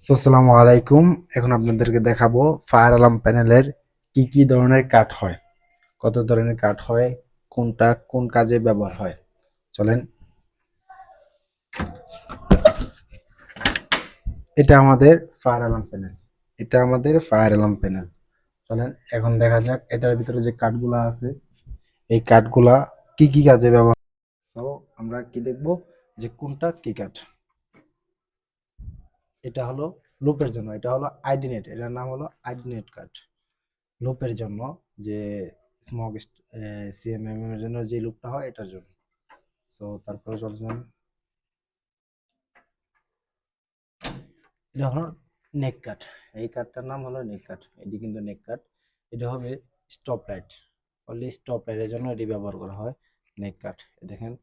আসসালামু আলাইকুম। এখন আপনাদেরকে দেখাবো ফায়ার অ্যালার্ম প্যানেলের কি কি ধরনের কাট হয়, কত ধরনের কাট হয়, কোনটা কোন কাজে ব্যবহার হয়। চলেন, এটা আমাদের ফায়ার অ্যালার্ম প্যানেল। চলেন এখন দেখা যাক এটার ভিতরে যে কাঠগুলা আছে, এই কাঠগুলা কি কি কাজে ব্যবহার। তো আমরা কি দেখবো যে কোনটা কি কাঠ। এটা হলো লুপের জন্য, এটা হলো আইডিনেট, এটার নাম হলো আইডিনেট কাঠ। লুপের জন্য, যে স্মগ সিএমএম এর জন্য যে লুপটা হয় এটার জন্য। সো তারপরে চলছেন, এটা হলো নেক কাট। এই কাটটার নাম হলো নেক কাট, এটি কিন্তু নেক কাট। এটা হবে স্টপ লাইট, অনলি স্টপ লাইটের জন্য এটি ব্যবহার করা হয় নেক কাট। দেখেন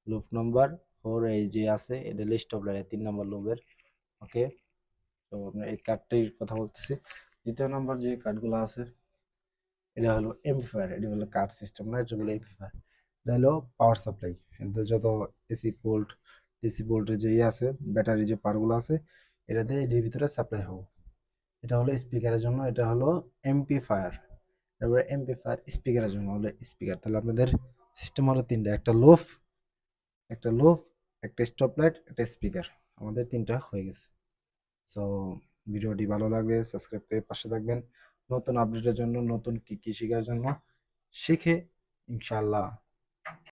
লুপ নাম্বার 4 এই যে আছে, এটা হলো স্টপ লাইটের 3 নম্বর লুপের। ওকে, তো আমরা এই কাটটির কথা বলতেছি। দ্বিতীয় নাম্বার যে কাটগুলো আছে, এটা হলো এমপ্লিফায়ার, এটা হলো কাট সিস্টেম না, এটা হলো এমপ্লিফায়ার। এটা হলো পাওয়ার সাপ্লাই, যত এসি ভোল্ট ডিসি ভোল্টের যে আছে, ব্যাটারি যে পাওয়ারগুলো আছে, এটাতে এটির ভিতরে সাপ্লাই হবে। এটা হলো স্পিকারের জন্য, এটা হলো এমপ্লিফায়ার। তারপরে এমপ্লিফায়ার স্পিকারের জন্য হলো স্পিকার। তাহলে আপনাদের সিস্টেম হলো তিনটা, একটা লোফ একটা স্টপ লাইট, একটা স্পিকার। আমাদের তিনটা হয়ে গেছে। সো ভিডিওটি ভালো লাগলে সাবস্ক্রাইব করে পাশে থাকবেন, নতুন আপডেটের জন্য, নতুন কি কি শেখার জন্য। শিখে ইনশাল্লাহ